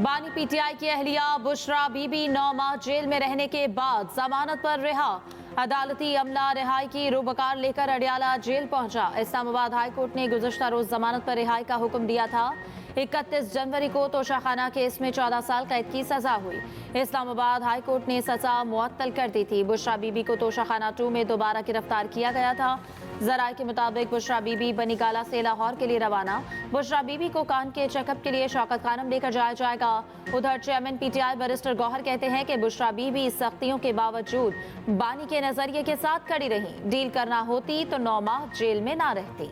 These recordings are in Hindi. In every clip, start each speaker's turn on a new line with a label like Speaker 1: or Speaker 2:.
Speaker 1: बानी पीटीआई की अहलिया बुशरा बीबी 9 माह जेल में रहने के बाद जमानत पर रिहा। अदालती अमला रिहाई की रूबकार लेकर अडियाला जेल पहुंचा। इस्लामाबाद हाई कोर्ट ने गुज़श्ता रोज जमानत पर रिहाई का हुक्म दिया था। 31 जनवरी को तोशाखाना केस में 14 साल कैद की सजा हुई। इस्लामाबाद हाई कोर्ट ने सजा मुअत्तल कर दी थी। बुशरा बीबी को तोशाखाना 2 में दोबारा गिरफ्तार किया गया था। जराये के मुताबिक बुशरा बीबी बनीगाला से लाहौर के लिए रवाना। बुशरा बीबी को कान के चेकअप के लिए शौकत खानम लेकर जाया जाएगा। उधर चेयरमैन पीटीआई बैरिस्टर गौहर कहते हैं कि बुशरा बीबी सख्तियों के बावजूद बानी के नजरिए के साथ खड़ी रही। डील करना होती तो 9 माह जेल में ना रहती।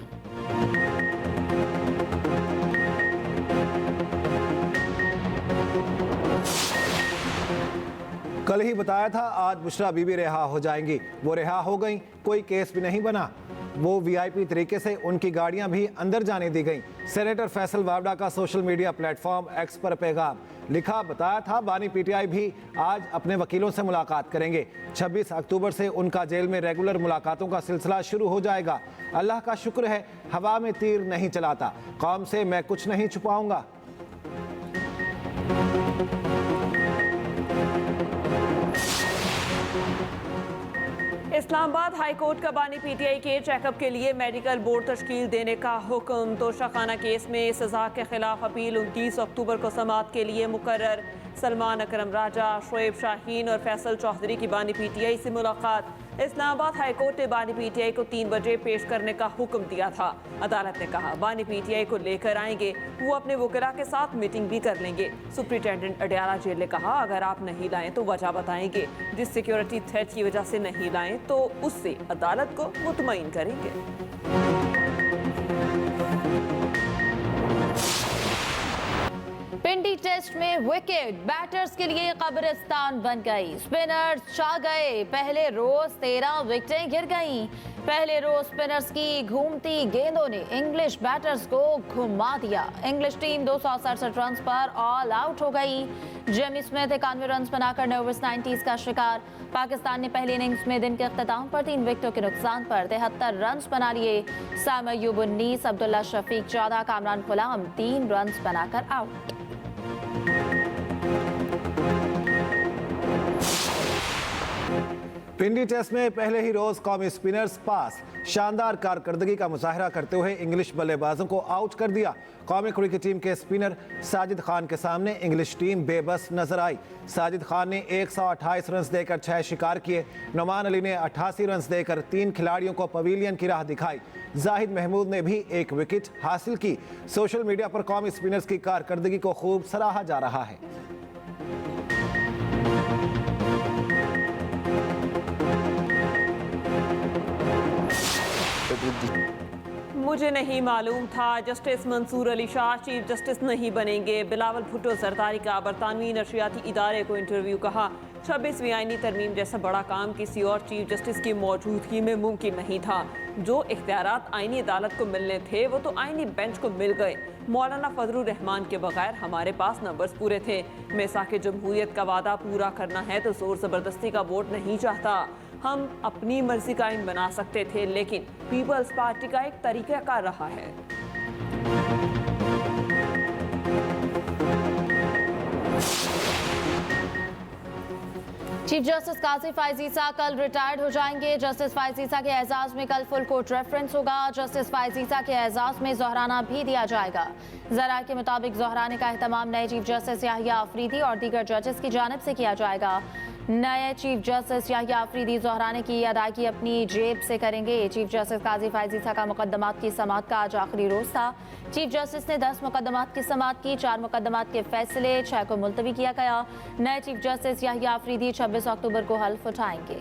Speaker 2: कल ही बताया था आज बुशरा बीबी रिहा हो जाएंगी। वो रिहा हो गई, कोई केस भी नहीं बना। वो वीआईपी तरीके से उनकी गाड़ियां भी अंदर जाने दी गईं। सेनेटर फैसल वावडा का सोशल मीडिया प्लेटफॉर्म एक्स पर पैगाम लिखा, बताया था बानी पीटीआई भी आज अपने वकीलों से मुलाकात करेंगे। 26 अक्टूबर से उनका जेल में रेगुलर मुलाकातों का सिलसिला शुरू हो जाएगा। अल्लाह का शुक्र है हवा में तीर नहीं चलाता, कौम से मैं कुछ नहीं छुपाऊंगा।
Speaker 3: इस्लामाबाद हाई कोर्ट का बानी पीटीआई के चेकअप के लिए मेडिकल बोर्ड तश्कील देने का हुक्म। तोशाखाना केस में सजा के खिलाफ अपील 29 अक्टूबर को समाअत के लिए मुकर्रर। सलमान अकरम राजा, शोएब शाहीन और फैसल चौधरी की बानी पीटीआई से मुलाकात। इस्लामाबाद हाई कोर्ट ने बानी पीटीआई को 3 बजे पेश करने का हुक्म दिया था। अदालत ने कहा बानी पीटीआई को लेकर आएंगे, वो अपने वकीला के साथ मीटिंग भी कर लेंगे। सुप्रिंटेंडेंट अडियाला जेल ने कहा अगर आप नहीं लाएं तो वजह बताएंगे। जिस सिक्योरिटी थ्रेट की वजह से नहीं लाएं तो उससे अदालत को मुतमईन करेंगे।
Speaker 1: पिंडी टेस्ट में विकेट बैटर्स के लिए कब्रिस्तान बन गई। स्पिनर्स छा गए। पहले रोज 13 विकेटें गिर गईं। पहले रोज स्पिनर्स की घूमती गेंदों ने इंग्लिश बैटर्स को घुमा दिया। इंग्लिश टीम 267 रन पर ऑल आउट हो गई। जेमी स्मिथ 91 रन बनाकर नर्वस 90s का शिकार। पाकिस्तान ने पहली इनिंग्स में दिन के अख्ताम पर 3 विकेटों के नुकसान पर 73 रन बना लिए। साम अयूब 19, अब्दुल्ला शफीक 14, कामरान गुलाम 3 रन बनाकर आउट।
Speaker 2: पिंडी टेस्ट में पहले ही रोज कौमी स्पिनर्स पास। शानदार कारकर्दगी का मुजाहरा करते हुए इंग्लिश बल्लेबाजों को आउट कर दिया। कौमी क्रिकेट टीम के स्पिनर साजिद खान के सामने इंग्लिश टीम बेबस नजर आई। साजिद खान ने 128 रन देकर 6 शिकार किए। नुमान अली ने 88 रन देकर 3 खिलाड़ियों को पवेलियन की राह दिखाई। जाहिद महमूद ने भी 1 विकेट हासिल की। सोशल मीडिया पर कौमी स्पिनर्स की कारकर्दगी को खूब सराहा जा रहा है।
Speaker 3: मुझे नहीं मालूम था justice Mansoor Ali Shah chief justice नहीं बनेंगे। बिलावल भुट्टो जरदारी का बरतानवी नशरियाती इदारे को इंटरव्यू। कहा 26वीं आईनी तरमीम जैसा बड़ा काम किसी और चीफ जस्टिस की मौजूदगी में मुमकिन नहीं था। जो इख्तियारात आईनी अदालत को मिलने थे वो तो आईनी बेंच को मिल गए। मौलाना फजलुर रहमान के बगैर हमारे पास नंबर्स पूरे थे। मिसाक जमहूरियत का वादा पूरा करना है तो जोर ज़बरदस्ती का वोट नहीं चाहता। हम अपनी मर्जी का आइन बना सकते थे लेकिन पीपल्स पार्टी का एक तरीक़ाकार रहा है।
Speaker 1: चीफ जस्टिस काजी फायज ईसा कल रिटायर्ड हो जाएंगे। जस्टिस फायज ईसा के एजाज में कल फुल कोर्ट रेफरेंस होगा। जस्टिस फायज ईसा के एजाज में जोहराना भी दिया जाएगा। जराये के मुताबिक जोहराने का एहतमाम नए चीफ जस्टिस याहिया अफरीदी और दीगर जजेस की जानिब से किया जाएगा। नए चीफ जस्टिस याहिया अफरीदी जोहराने की अदायगी अपनी जेब से करेंगे। चीफ जस्टिस काजी फायज ईसा का मुकदमात की समाअत का आज आखिरी रोज था। चीफ जस्टिस ने 10 मुकदमात की समाअत की। 4 मुकदमात के फैसले 6 को मुलतवी किया गया। नए चीफ जस्टिस याहिया अफरीदी 26 अक्टूबर को हल्फ उठाएंगे।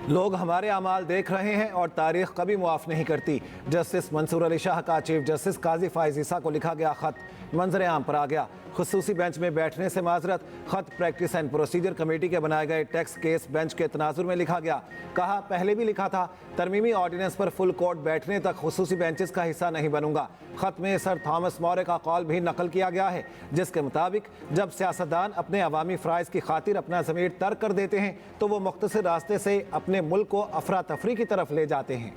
Speaker 2: लोग हमारे अमाल देख रहे हैं और तारीख कभी मुआफ़ नहीं करती। जस्टिस मंसूर अली शाह का चीफ जस्टिस काजी फायज ईसा को लिखा गया खत मंजर आम पर आ गया। खुसूसी बेंच में बैठने से माजरत। खत प्रैक्टिस एंड प्रोसीजर कमेटी के बनाए गए टैक्स केस बेंच के तनाजुर में लिखा गया। कहा पहले भी लिखा था तरमीमी ऑर्डिनेंस पर फुल कोर्ट बैठने तक खुसूसी बेंचेस का हिस्सा नहीं बनूंगा। खत में सर थॉमस मौर्य का कौल भी नकल किया गया है जिसके मुताबिक जब सियासतदान अपने अवामी फ़राइज़ की खातिर अपना ज़मीर तर्क कर देते हैं तो वो मुख्तसर रास्ते से अपने मुल्क को अफरा तफरी की तरफ ले जाते हैं।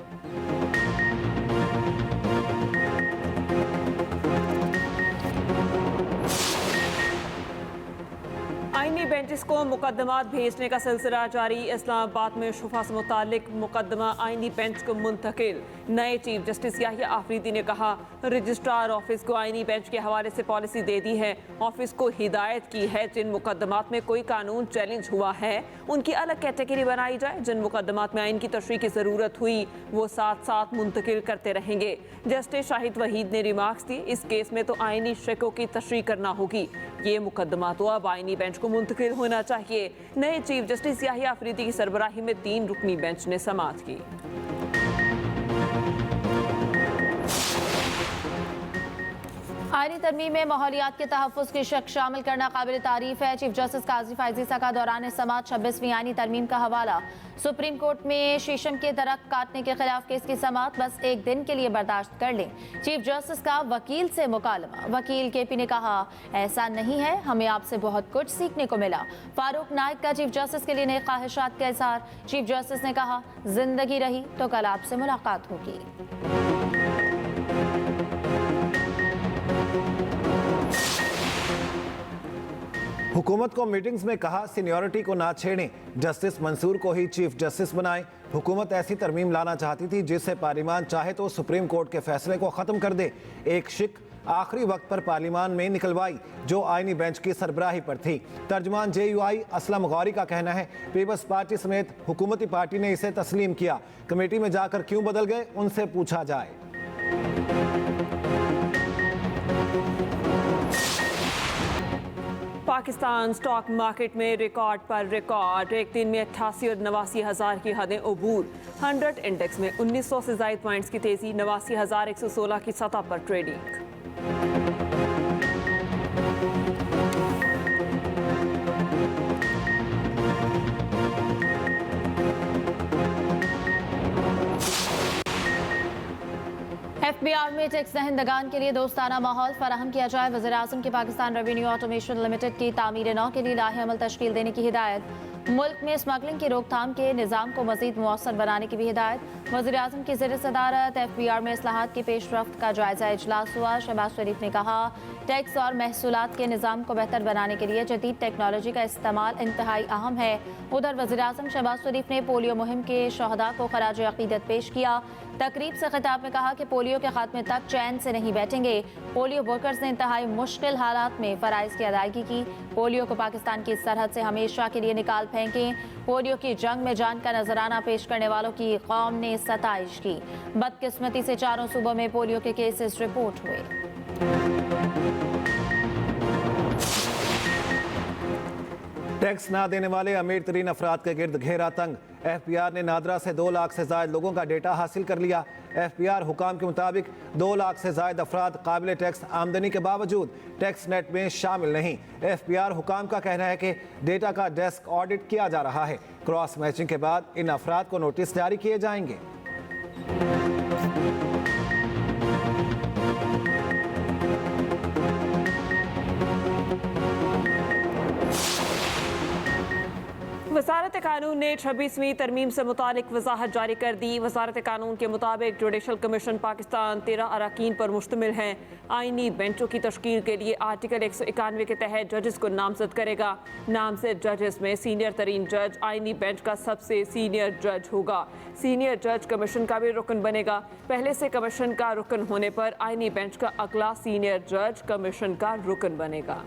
Speaker 3: बेंचेस को मुकदमात भेजने का सिलसिला जारी। इस्लामाबाद में शुफा से मुतालिक मुकदमा आईनी बेंच को मुंतकिल। नए चीफ जस्टिस याहिया आफरीदी ने कहा, रजिस्ट्रार ऑफिस को आईनी बेंच के हवाले से पॉलिसी दे दी है। ऑफिस को हिदायत की है जिन मुकदमात में कोई कानून चैलेंज हुआ है उनकी अलग कैटेगरी बनाई जाए। जिन मुकदमात में आइन की तशरीह की ज़रूरत हुई वो साथ साथ मुंतकिल करते रहेंगे। जस्टिस शाहिद वहीद ने रिमार्क्स दी, इस केस में तो आइनी शकों की तशरीह करना होगी। ये मुकदमा तो अब आइनी बेंच को मुंतकिल होना चाहिए। नए चीफ जस्टिस याहिया आफरीदी की सरबराही में 3 रुकनी बेंच ने समाअत की।
Speaker 1: आईनी तरमीम में माहौलियात के तहफ़्फ़ुज़ की शक शामिल करना काबिल तारीफ है। चीफ जस्टिस काजी फ़ाइज़ ईसा का दौरान समाअत 26वीं आईनी तरमीम का हवाला। सुप्रीम कोर्ट में शीशम के दरख्त काटने के खिलाफ केस की समाअत बस एक दिन के लिए बर्दाश्त कर लें। चीफ जस्टिस का वकील से मुकालमा। वकील केपी ने कहा, ऐसा नहीं है, हमें आपसे बहुत कुछ सीखने को मिला। फारूक नाइक का चीफ जस्टिस के लिए नए ख्वाहिशात का इज़हार। चीफ जस्टिस ने कहा, जिंदगी रही तो कल आपसे मुलाकात होगी।
Speaker 2: हुकूमत को मीटिंग्स में कहा, सीनियरिटी को ना छेड़ें, जस्टिस मंसूर को ही चीफ जस्टिस बनाएं। हुकूमत ऐसी तरमीम लाना चाहती थी जिससे पार्लियामान चाहे तो सुप्रीम कोर्ट के फैसले को ख़त्म कर दे। एक शिक आखिरी वक्त पर पार्लियामान में निकलवाई जो आईनी बेंच की सरबराही पर थी। तर्जमान JUI असलम गौरी का कहना है, पीपल्स पार्टी समेत हुकूमती पार्टी ने इसे तस्लीम किया। कमेटी में जाकर क्यों बदल गए, उनसे पूछा जाए।
Speaker 3: पाकिस्तान स्टॉक मार्केट में रिकॉर्ड पर रिकॉर्ड। एक दिन में 88 और 89 हज़ार की हदें अबूर। 100 इंडेक्स में 1900 से ज़ायद पॉइंट्स की तेजी। 89,116 की सतह पर ट्रेडिंग।
Speaker 1: FBR में टैक्स दहिंदगान के लिए दोस्ताना माहौल फराहम किया जाए। वज़ीर-ए-आज़म की पाकिस्तान रेवेन्यू ऑटोमेशन लिमिटेड की तामीर नौ के लिए लाहे अमल तश्कील देने की हिदायत। मुल्क में स्मगलिंग की रोकथाम के निज़ाम को मज़ीद मुअस्सर बनाने की भी हिदायत। वज़ीर-ए-आज़म की ज़ेर सदारत FBR में इस्लाहात की पेशरफ्त का जायजा इजलास हुआ। शहबाज शरीफ ने कहा, टैक्स और महसूलात के निज़ाम को बेहतर बनाने के लिए जदीद टेक्नोलॉजी का इस्तेमाल इंतहाई अहम है। उधर वज़ीर-ए-आज़म शहबाज शरीफ ने पोलियो मुहिम के शहदा को खराज अक़ीदत पेश किया। तकरीब से खिताब में कहा कि पोलियो के खात्मे तक चैन से नहीं बैठेंगे। पोलियो वर्कर्स ने इंतहाई मुश्किल हालात में फ़राइज़ की अदायगी की। पोलियो को पाकिस्तान की सरहद से हमेशा के लिए निकाल फेंकें। पोलियो की जंग में जान का नजराना पेश करने वालों की कौम ने सताइश की। बदकिस्मती से 4 सूबों में पोलियो के केसेस रिपोर्ट हुए।
Speaker 2: टैक्स ना देने वाले अमीर तरीन अफराद के गिर्द घेरा तंग। FBR ने नादरा से 2 लाख से ज़ायद लोगों का डेटा हासिल कर लिया। FBR हुकाम के मुताबिक 2 लाख से ज़ायद अफराद काबिल टैक्स आमदनी के बावजूद टैक्स नेट में शामिल नहीं। FBR हुकाम का कहना है कि डेटा का डेस्क ऑडिट किया जा रहा है। क्रॉस मैचिंग के बाद इन अफराद को नोटिस जारी किए जाएंगे।
Speaker 3: वज़ारत कानून ने 26वीं तरमीम से मुतालिक वजाहत जारी कर दी। वज़ारत कानून के मुताबिक जुडिशल कमीशन पाकिस्तान 13 अरकान पर मुश्तमिल है। आइनी बेंचों की तश्कील के लिए आर्टिकल 191 के तहत जजेस को नामजद करेगा। नामजद जजेस में सीनियर तरीन जज आइनी बेंच का सबसे सीनियर जज होगा। सीनियर जज कमीशन का भी रुकन बनेगा। पहले से कमीशन का रुकन होने पर आइनी बेंच का अगला सीनियर जज कमीशन का रुकन बनेगा।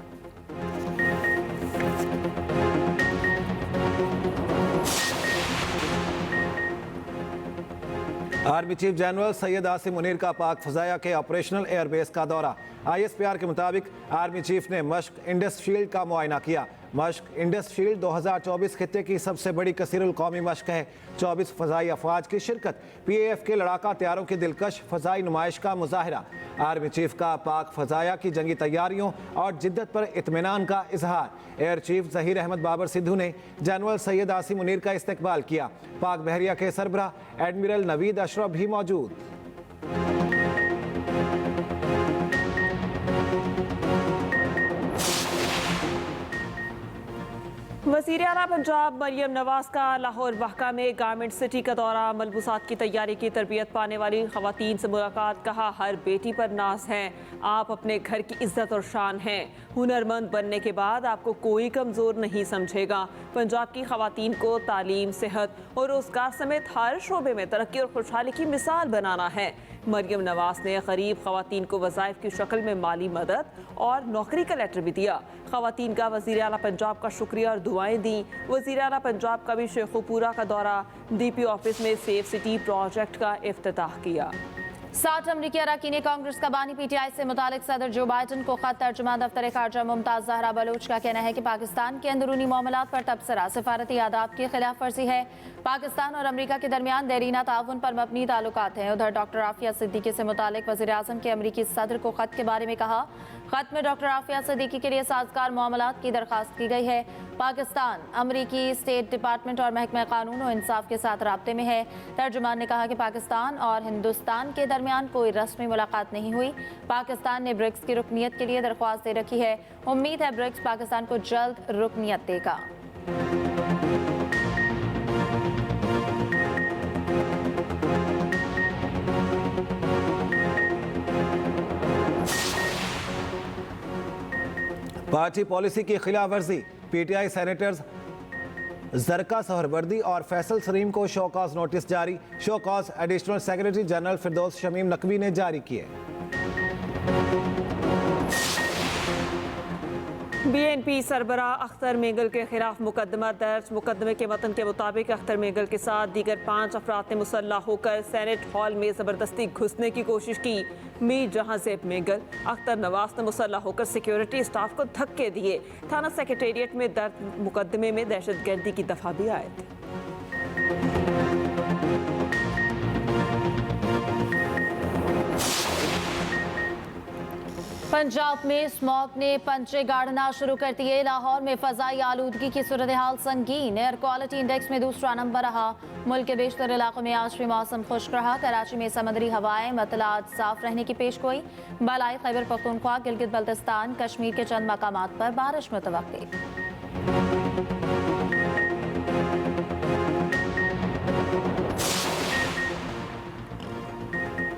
Speaker 2: Army chief general Syed Asim Munir का पाक फ़ज़ाया के ऑपरेशनल एयरबेस का दौरा। ISPR के मुताबिक आर्मी चीफ ने मश्क इंडस शील्ड का मुआयना किया। मश्क इंडस शील्ड 2024 खित्ते की सबसे बड़ी कसीरुल कौमी मश्क है। 24 फ़ज़ाई अफवाज की शिरकत। PAF के लड़ाका तैयारों की दिलकश फ़ज़ाई नुमाइश का मुजाहरा। आर्मी चीफ का पाक फ़ज़ाया की जंगी तैयारियों और जिद्दत पर इत्मीनान का इजहार। एयर चीफ ज़हीर अहमद बाबर सिद्धू ने जनरल सैयद आसिम मुनीर का इस्तकबाल किया। पाक बहरिया के सरबराह एडमिरल नवीद अशरफ भी मौजूद।
Speaker 3: वज़ीर आला पंजाब मरियम नवाज का लाहौर वाक़ा में गारमेंट सिटी का दौरा, मलबूसात की तैयारी की तरबियत पाने वाली ख़वातीन से मुलाकात। कहा, हर बेटी पर नाज है, आप अपने घर की इज्जत और शान हैं। हुनरमंद बनने के बाद आपको कोई कमज़ोर नहीं समझेगा। पंजाब की ख़वातीन को तालीम, सेहत और रोज़गार समेत हर शोबे में तरक्की और खुशहाली की मिसाल बनाना है। मरियम नवाज ने गरीब ख़वातीन को वज़ाइफ की शक्ल में माली मदद और नौकरी का लेटर भी दिया। ख़वातीन का वज़ीर आला पंजाब का शुक्रिया और दुआएं दी। वज़ीर आला पंजाब का भी शेखुपुरा का दौरा, DP ऑफिस में सेफ सिटी प्रोजेक्ट का इफ्तिताह किया।
Speaker 1: 60 अमरीकी अरकान कांग्रेस का बानी PTI से मुतालिक सदर जो बाइडन को खत। तर्जुमान दफ्तर खारजा मुमताज़ ज़हरा बलोच का कहना है कि पाकिस्तान के अंदरूनी मामलात पर तबसरा सिफारती आदाब की खिलाफ वर्जी है। पाकिस्तान और अमरीका के दरमियान देरीना ताउन पर मबनी ताल्लुकात हैं। उधर डॉक्टर आफिया सिद्दीकी से मुतालिक वज़ीर आज़म के अमरीकी सदर को खत के बारे में कहा। खत में डॉक्टर आफिया सिद्दीकी के लिए साजगार मामलात की दरख्वास्त की गई है। पाकिस्तान अमरीकी स्टेट डिपार्टमेंट और महकमा कानून और इंसाफ के साथ राब्ते में है। तर्जुमान ने कहा कि पाकिस्तान और हिंदुस्तान के दरमियान कोई रस्मी मुलाकात नहीं हुई। पाकिस्तान ने ब्रिक्स की रुकनीत के लिए दरख्वास्त दे रखी है। उम्मीद है ब्रिक्स पाकिस्तान को जल्द रुकनीत देगा।
Speaker 2: पार्टी पॉलिसी की खिलाफ वर्जी, PTI सेनेटर्स जरका सहरवर्दी और फैसल सलीम को शोकॉज नोटिस जारी। शोकॉज एडिशनल सेक्रेटरी जनरल फिरदौस शमीम नकवी ने जारी किए।
Speaker 3: BNP सरबरा अख्तर मेंगल के खिलाफ मुकदमा दर्ज। मुकदमे के मतन के मुताबिक अख्तर मेंगल के साथ दीगर 5 अफराद ने मुसल्ला होकर सेनेट हॉल में ज़बरदस्ती घुसने की कोशिश की। मीर जहां ज़ेब मेंगल, अख्तर नवाज ने मुसल्ला होकर सिक्योरिटी स्टाफ को धक्के दिए। थाना सेक्रेटेरिएट में दर्ज मुकदमे में दहशतगर्दी की दफा भी आए थे।
Speaker 1: पंजाब में स्मॉग ने पंचे गाड़ना शुरू कर दिए। लाहौर में फजाई आलूदगी की सूरत हाल संगीन। एयर क्वालिटी इंडेक्स में दूसरा नंबर रहा। मुल्क के बेशतर इलाकों में आज भी मौसम खुश्क रहा। कराची में समुद्री हवाएं मतलात साफ रहने की पेशगोई। बलाई खैबर पख्तूनख्वा, गिलगित बल्तिस्तान, कश्मीर के चंद मकामात पर बारिश मुतवक्की।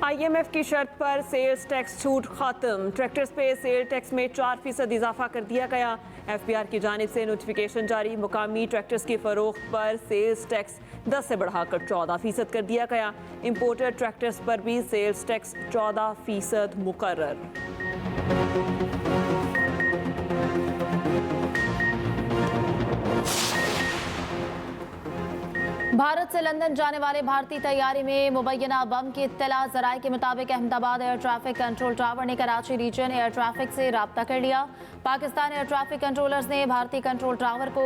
Speaker 3: IMF की शर्त पर सेल्स टैक्स छूट खत्म। ट्रैक्टर्स पे सेल टैक्स में 4% इजाफा कर दिया गया। FBR की जानिब से नोटिफिकेशन जारी। मुकामी ट्रैक्टर्स की फरोख्त पर सेल्स टैक्स 10 से बढ़ाकर 14% कर दिया गया। इंपोर्टेड ट्रैक्टर्स पर भी सेल्स टैक्स 14% मुकर्रर।
Speaker 1: भारत से लंदन जाने वाले भारतीय तैयारी में मुबैना बम की इत्तला। जराये के मुताबिक Ahmedabad air traffic control tower ने कराची रीजन एयर ट्रैफिक से राब्ता कर लिया। पाकिस्तान एयर ट्रैफिक कंट्रोलर्स ने भारतीय कंट्रोल टावर को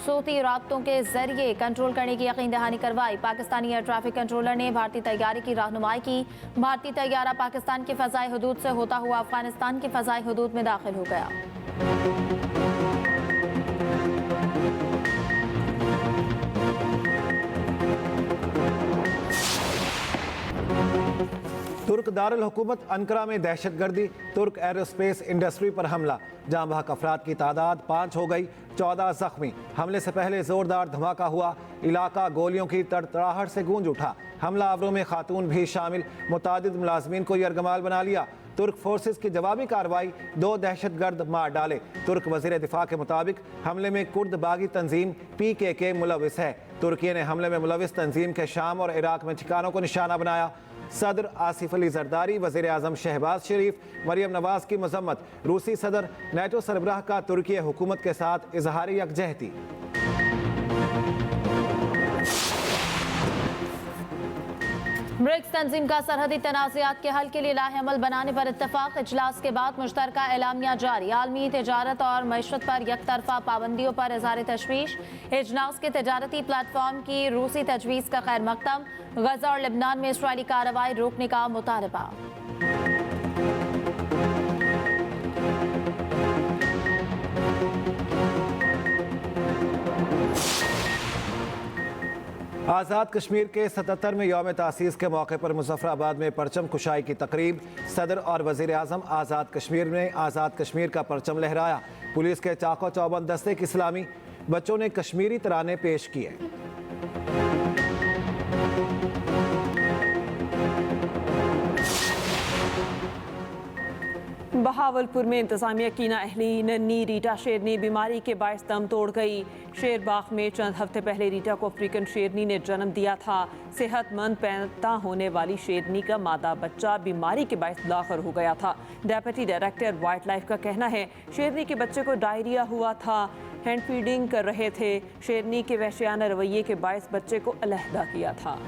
Speaker 1: सूती राब्तों के जरिए कंट्रोल करने की यकीन दहानी करवाई। पाकिस्तानी एयर ट्रैफिक कंट्रोलर ने भारतीय तैयारी की रहनुमाई की। भारतीय तैयारा पाकिस्तान की फ़ज़ाई हदूद से होता हुआ अफगानिस्तान की फ़ज़ाई हदूद में दाखिल हो गया।
Speaker 2: तुर्क दारुल हुकूमत अंकरा में दहशतगर्दी। तुर्क एरोस्पेस इंडस्ट्री पर हमला। जहां बहक अफराद की तादाद 5 हो गई, 14 जख्मी। हमले से पहले जोरदार धमाका हुआ। इलाका गोलियों की तड़तड़ाहट से गूंज उठा। हमला आवरों में खातून भी शामिल। मुतादिद मुलाजमीन को यरगमाल बना लिया। तुर्क फोर्सेस की जवाबी कार्रवाई, 2 दहशतगर्द मार डाले। तुर्क वजीर दिफा के मुताबिक हमले में कुर्द बागी तंजीम PKK मुलविस है। तुर्की ने हमले में मुलविस तंजीम के शाम और इराक में ठिकानों को निशाना बनाया। सदर आसिफ अली जरदारी, वज़ीर आज़म शहबाज शरीफ, मरियम नवाज की मजम्मत। रूसी सदर नेटो सरबराह का तुर्की हुकूमत के साथ इजहार यकजहती।
Speaker 1: ब्रिक्स तंजीम का सरहदी तनाज़ात के हल के लिए लाहे अमल बनाने पर इत्तफाक। इजलास के बाद मुश्तरका एलामिया जारी। आलमी तजारत और मईशत पर यकतरफा पाबंदियों पर इज़हार तशवीश। इजलास के तजारती प्लेटफॉर्म की रूसी तजवीज़ का खैर मकदम। गजा और लेबनान में इसराइली कार्रवाई रोकने का मुतालबा।
Speaker 2: आज़ाद कश्मीर के 77वें यौम तासीस के मौके पर मुजफ्फराबाद में परचम कुशाई की तकरीब। सदर और वज़ीर आज़म आज़ाद कश्मीर ने आज़ाद कश्मीर का परचम लहराया। पुलिस के चाको चौबंद दस्ते की सलामी। बच्चों ने कश्मीरी तराने पेश किए।
Speaker 3: बहावलपुर में इंतजामिया की नाअहली, नन्ही रीटा शेरनी बीमारी के बायस दम तोड़ गई। शेरबाग में चंद हफ्ते पहले रीटा को अफ्रीकन शेरनी ने जन्म दिया था। सेहतमंद पैदा होने वाली शेरनी का मादा बच्चा बीमारी के बायस लाखर हो गया था। डेप्यूटी डायरेक्टर वाइल्ड लाइफ का कहना है शेरनी के बच्चे को डायरिया हुआ था, हैंड फीडिंग कर रहे थे। शेरनी के वहशियाना रवैये के बायस बच्चे को अलहदा किया था।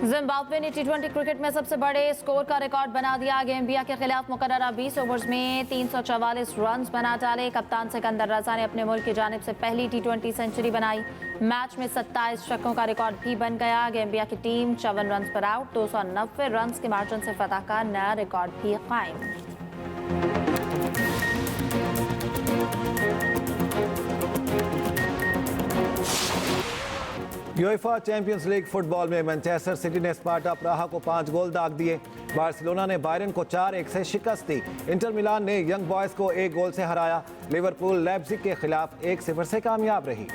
Speaker 1: जिम्बाब्वे ने टी20 क्रिकेट में सबसे बड़े स्कोर का रिकॉर्ड बना दिया। गैम्बिया के खिलाफ मुकर्ररा 20 ओवर्स में 344 रन बना डाले। कप्तान सिकंदर रजा ने अपने मुल्क की जानिब से पहली टी20 सेंचुरी बनाई। मैच में 27 छक्कों का रिकॉर्ड भी बन गया। गैम्बिया की टीम 54 रन पर आउट 290 रन के मार्जिन से फतह का नया रिकॉर्ड भी कायम।
Speaker 2: यूएफा चैंपियंस लीग फुटबॉल में मैनचेस्टर सिटी ने स्पार्टा प्राहा को 5 गोल दाग दिए। बार्सिलोना ने बायरन को 4-1 से शिकस्त दी। इंटर मिलान ने यंग बॉयज को 1 गोल से हराया। लिवरपूल लेप्जिग के खिलाफ 1-0 से कामयाब रही।